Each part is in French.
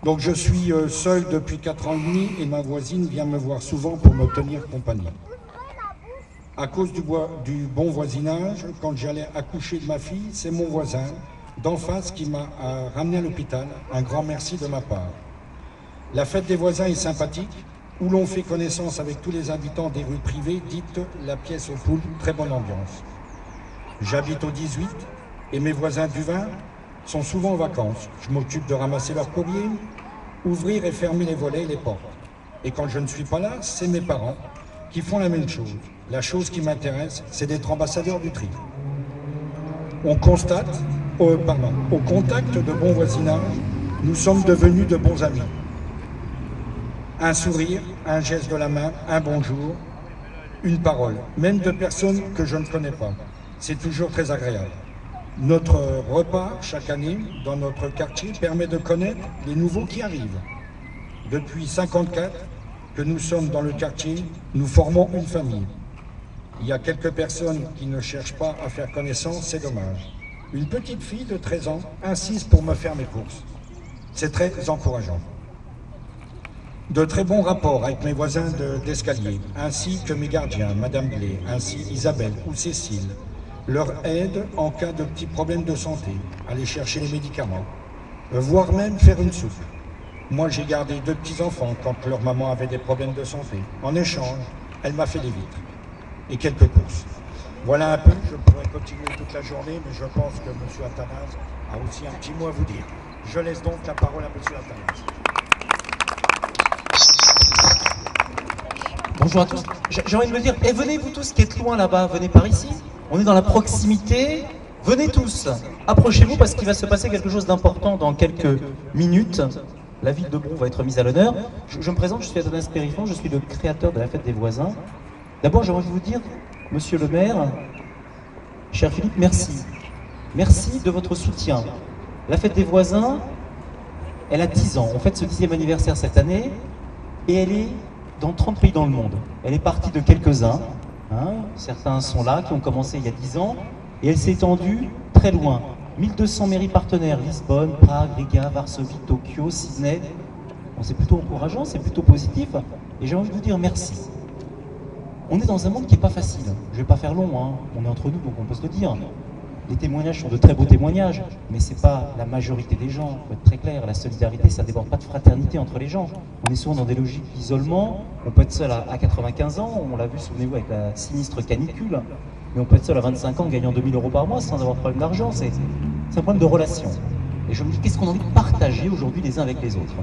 Donc je suis seul depuis 4 ans et demi et ma voisine vient me voir souvent pour me tenir compagnie. À cause du bon voisinage, quand j'allais accoucher de ma fille, c'est mon voisin d'en face qui m'a ramené à l'hôpital. Un grand merci de ma part. La fête des voisins est sympathique, où l'on fait connaissance avec tous les habitants des rues privées, dites la pièce aux poules, très bonne ambiance. J'habite au 18 et mes voisins du 20 sont souvent en vacances. Je m'occupe de ramasser leurs courriers, ouvrir et fermer les volets et les portes. Et quand je ne suis pas là, c'est mes parents qui font la même chose. La chose qui m'intéresse, c'est d'être ambassadeur du tri. On constate, au contact de bon voisinage, nous sommes devenus de bons amis. Un sourire, un geste de la main, un bonjour, une parole, même de personnes que je ne connais pas. C'est toujours très agréable. Notre repas, chaque année, dans notre quartier, permet de connaître les nouveaux qui arrivent. Depuis 1954 que nous sommes dans le quartier, nous formons une famille. Il y a quelques personnes qui ne cherchent pas à faire connaissance, c'est dommage. Une petite fille de 13 ans insiste pour me faire mes courses. C'est très encourageant. De très bons rapports avec mes voisins d'escalier, ainsi que mes gardiens, Madame Blé, ainsi Isabelle ou Cécile, leur aide en cas de petits problèmes de santé, aller chercher les médicaments, voire même faire une soupe. Moi, j'ai gardé 2 petits-enfants quand leur maman avait des problèmes de santé. En échange, elle m'a fait des vitres et quelques courses. Voilà un peu, je pourrais continuer toute la journée, mais je pense que M. Athanase a aussi un petit mot à vous dire. Je laisse donc la parole à M. Athanase. Bonjour à tous. J'ai envie de me dire, venez vous tous qui êtes loin là-bas, venez par ici. On est dans la proximité. Venez tous. Approchez-vous parce qu'il va se passer quelque chose d'important dans quelques minutes. La ville de Brou va être mise à l'honneur. Je me présente, je suis Athanase Périfond, je suis le créateur de la fête des voisins. D'abord, j'ai envie de vous dire, monsieur le maire, cher Philippe, merci. Merci de votre soutien. La fête des voisins, elle a 10 ans. On fête ce 10e anniversaire cette année et elle est dans 30 pays dans le monde. Elle est partie de quelques-uns, certains sont là, qui ont commencé il y a 10 ans, et elle s'est étendue très loin. 1200 mairies partenaires, Lisbonne, Prague, Riga, Varsovie, Tokyo, Sydney. Bon, c'est plutôt encourageant, c'est plutôt positif, et j'ai envie de vous dire merci. On est dans un monde qui n'est pas facile. Je ne vais pas faire long, on est entre nous, donc on peut se le dire. Les témoignages sont de très beaux témoignages, mais ce n'est pas la majorité des gens, il faut être très clair. La solidarité, ça ne déborde pas de fraternité entre les gens. On est souvent dans des logiques d'isolement, on peut être seul à 95 ans, on l'a vu, souvenez-vous, avec la sinistre canicule, mais on peut être seul à 25 ans, gagnant 2000 € par mois sans avoir de problème d'argent, c'est un problème de relation. Et je me dis, qu'est-ce qu'on a envie de partager aujourd'hui les uns avec les autres?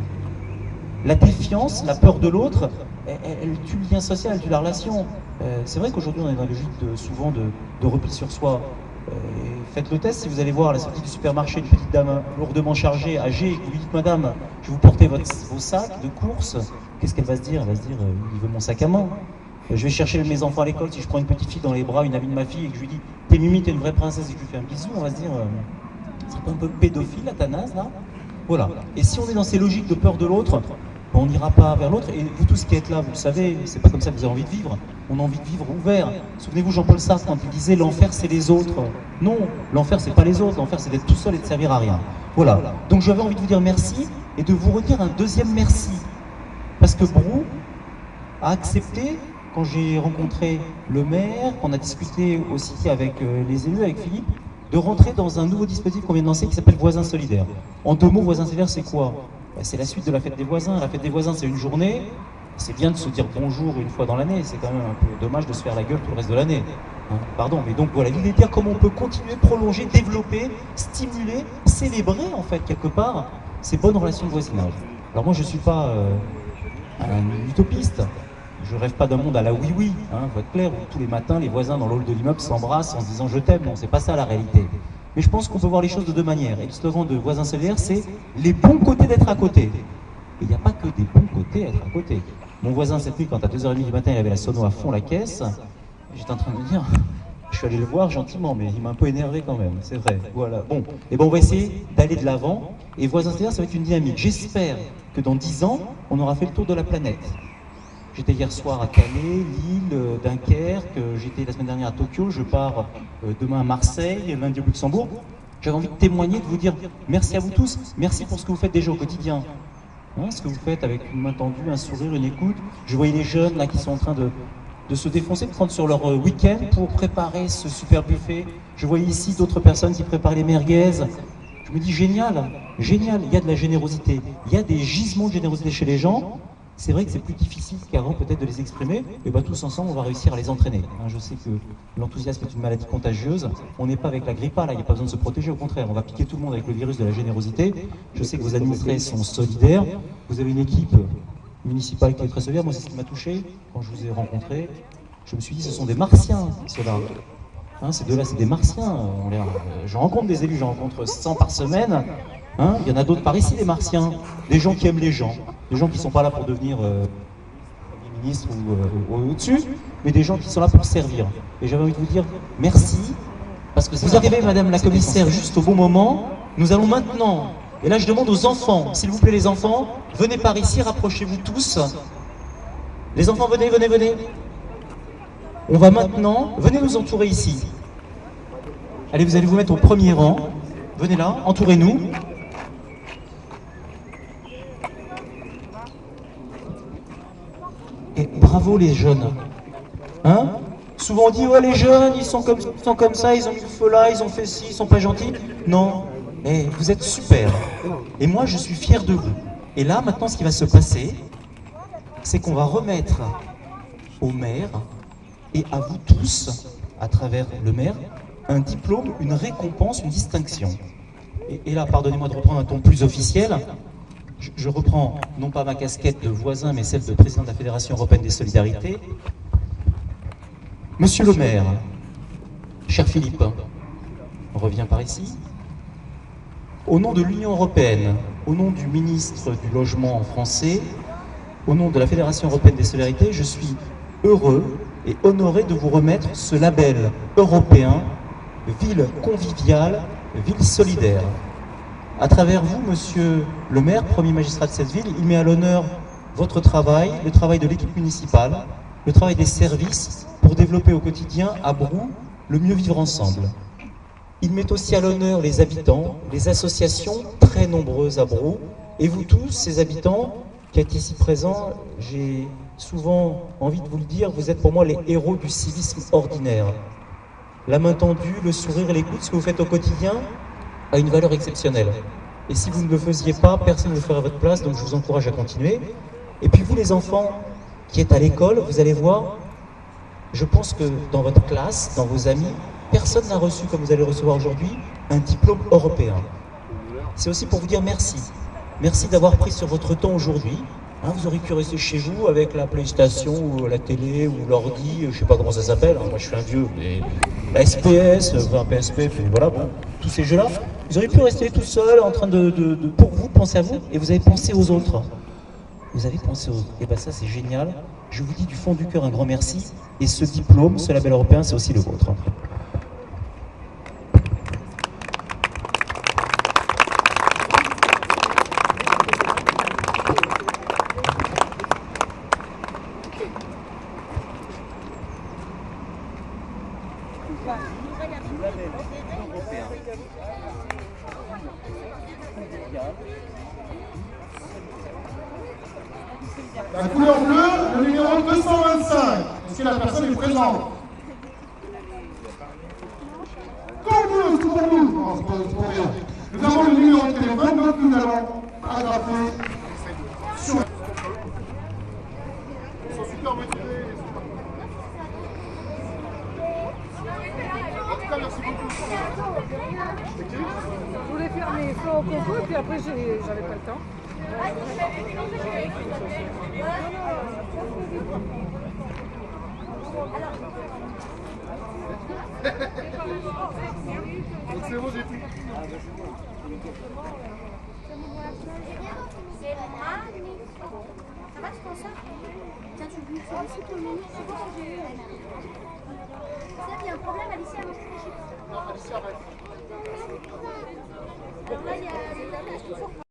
La défiance, la peur de l'autre, elle tue le lien social, elle tue la relation. C'est vrai qu'aujourd'hui, on est dans une logique souvent de repli sur soi. Faites le test, si vous allez voir à la sortie du supermarché une petite dame lourdement chargée, âgée, et que vous lui dites, madame, je vais vous porter vos sacs de courses, qu'est-ce qu'elle va se dire? Elle va se dire, il veut mon sac à main. Je vais chercher mes enfants à l'école, si je prends une petite fille dans les bras, une amie de ma fille, et que je lui dis, t'es Mimi, t'es une vraie princesse, et que je lui fais un bisou, on va se dire, c'est pas un peu pédophile, Athanase, là? Voilà. Et si on est dans ces logiques de peur de l'autre, on n'ira pas vers l'autre, et vous tous qui êtes là, vous le savez, c'est pas comme ça que vous avez envie de vivre, on a envie de vivre ouvert. Souvenez-vous Jean-Paul Sartre quand il disait l'enfer c'est les autres. Non, l'enfer c'est pas les autres, l'enfer c'est d'être tout seul et de servir à rien. Voilà, donc j'avais envie de vous dire merci, et de vous redire un deuxième merci. Parce que Brou a accepté, quand j'ai rencontré le maire, qu'on a discuté aussi avec les élus, avec Philippe, de rentrer dans un nouveau dispositif qu'on vient de lancer qui s'appelle Voisins Solidaires. En 2 mots, Voisins Solidaires c'est quoi? C'est la suite de la fête des voisins. La fête des voisins, c'est une journée. C'est bien de se dire bonjour une fois dans l'année. C'est quand même un peu dommage de se faire la gueule tout le reste de l'année. Pardon, mais donc voilà, l'idée de dire comment on peut continuer, prolonger, développer, stimuler, célébrer en fait quelque part ces bonnes relations de voisinage. Alors moi, je ne suis pas un utopiste. Je rêve pas d'un monde à la oui-oui, faut être clair, où tous les matins, les voisins dans le hall de l'immeuble s'embrassent en se disant je t'aime. Non, c'est pas ça la réalité. Mais je pense qu'on peut voir les choses de 2 manières. Et le slogan de Voisins Solidaires, c'est les bons côtés d'être à côté. Et il n'y a pas que des bons côtés à être à côté. Mon voisin, cette nuit, quand à 2h30 du matin, il avait la sono à fond la caisse, j'étais en train de me dire, je suis allé le voir gentiment, mais il m'a un peu énervé quand même, c'est vrai. Voilà. Bon, et ben on va essayer d'aller de l'avant. Et Voisins Solidaires, ça va être une dynamique. J'espère que dans 10 ans, on aura fait le tour de la planète. J'étais hier soir à Calais, Lille, Dunkerque, j'étais la semaine dernière à Tokyo, je pars demain à Marseille, lundi au Luxembourg. J'avais envie de témoigner, de vous dire merci à vous tous, merci pour ce que vous faites déjà au quotidien. Hein, ce que vous faites avec une main tendue, un sourire, une écoute. Je voyais les jeunes là qui sont en train de se défoncer, de prendre sur leur week-end pour préparer ce super buffet. Je voyais ici d'autres personnes qui préparent les merguez. Je me dis génial, génial, il y a de la générosité, il y a des gisements de générosité chez les gens. C'est vrai que c'est plus difficile qu'avant peut-être de les exprimer, et bien tous ensemble on va réussir à les entraîner. Hein, je sais que l'enthousiasme est une maladie contagieuse, on n'est pas avec la grippe A là, il n'y a pas besoin de se protéger, au contraire, on va piquer tout le monde avec le virus de la générosité. Je sais que vos administrés sont solidaires, vous avez une équipe municipale qui est très solidaire, moi c'est ce qui m'a touché quand je vous ai rencontré. Je me suis dit ce sont des martiens ceux-là. Hein, ces deux-là, c'est des martiens. Je rencontre des élus, j'en rencontre 100 par semaine. Hein, il y en a d'autres par ici, des martiens. Des gens qui aiment les gens. Des gens qui ne sont pas là pour devenir Premier ministre ou au-dessus, mais des gens qui sont là pour servir. Et j'avais envie de vous dire merci, parce que vous arrivez, Madame la Commissaire, juste au bon moment. Nous allons maintenant, et là je demande aux enfants, s'il vous plaît les enfants, venez par ici, rapprochez-vous tous. Les enfants, venez, venez, venez. On va maintenant, venez nous entourer ici. Allez, vous allez vous mettre au premier rang. Venez là, entourez-nous. Et bravo les jeunes. Hein? Souvent on dit, ouais les jeunes, ils sont comme ça, ils ont mis le feu là, ils ont fait ci, ils sont pas gentils. Non, vous êtes super. Et moi je suis fier de vous. Et là, maintenant, ce qui va se passer, c'est qu'on va remettre au maire et à vous tous, à travers le maire, un diplôme, une récompense, une distinction. Et là, pardonnez-moi de reprendre un ton plus officiel, je reprends non pas ma casquette de voisin, mais celle de président de la Fédération Européenne des Solidarités. Monsieur le maire, cher Philippe, on revient par ici. Au nom de l'Union Européenne, au nom du ministre du Logement français, au nom de la Fédération Européenne des Solidarités, je suis heureux et honoré de vous remettre ce label européen ville conviviale, ville solidaire. À travers vous, monsieur le maire, premier magistrat de cette ville, il met à l'honneur votre travail, le travail de l'équipe municipale, le travail des services pour développer au quotidien à Brou le mieux vivre ensemble. Il met aussi à l'honneur les habitants, les associations très nombreuses à Brou, et vous tous, ces habitants qui êtes ici présents, j'ai souvent envie de vous le dire, vous êtes pour moi les héros du civisme ordinaire. La main tendue, le sourire et l'écoute, ce que vous faites au quotidien a une valeur exceptionnelle. Et si vous ne le faisiez pas, personne ne le ferait à votre place, donc je vous encourage à continuer. Et puis vous les enfants qui êtes à l'école, vous allez voir, je pense que dans votre classe, dans vos amis, personne n'a reçu, comme vous allez le recevoir aujourd'hui, un diplôme européen. C'est aussi pour vous dire merci. Merci d'avoir pris sur votre temps aujourd'hui. Hein, vous auriez pu rester chez vous avec la PlayStation ou la télé ou l'ordi, je ne sais pas comment ça s'appelle, hein, moi je suis un vieux, mais la SPS, enfin PSP, voilà, bon, tous ces jeux-là. Vous auriez pu rester tout seul en train pour vous, penser à vous, et vous avez pensé aux autres. Vous avez pensé aux autres. Et bien ça c'est génial. Je vous dis du fond du cœur un grand merci. Et ce diplôme, ce label européen, c'est aussi le vôtre. La couleur bleue, le numéro 225. Est-ce que la personne est présente? Comme bleu, c'est pour nous. Non, c'est pour rien. Nous avons le numéro de téléphone, donc nous allons agraffer sur... Ils sont super motivés. En tout cas, merci beaucoup. Je voulais faire mes flots au concours, puis après j'avais pas le temps. Donc c'est bon, j'ai tout. C'est magnifique. Ça va, tu penses ça? Tiens, tu veux faire aussi ton menu? C'est quoi que j'ai eu? Ça, il y a un problème, Alicia, mange les chips. Non, Alicia, arrête. Alors là, il y a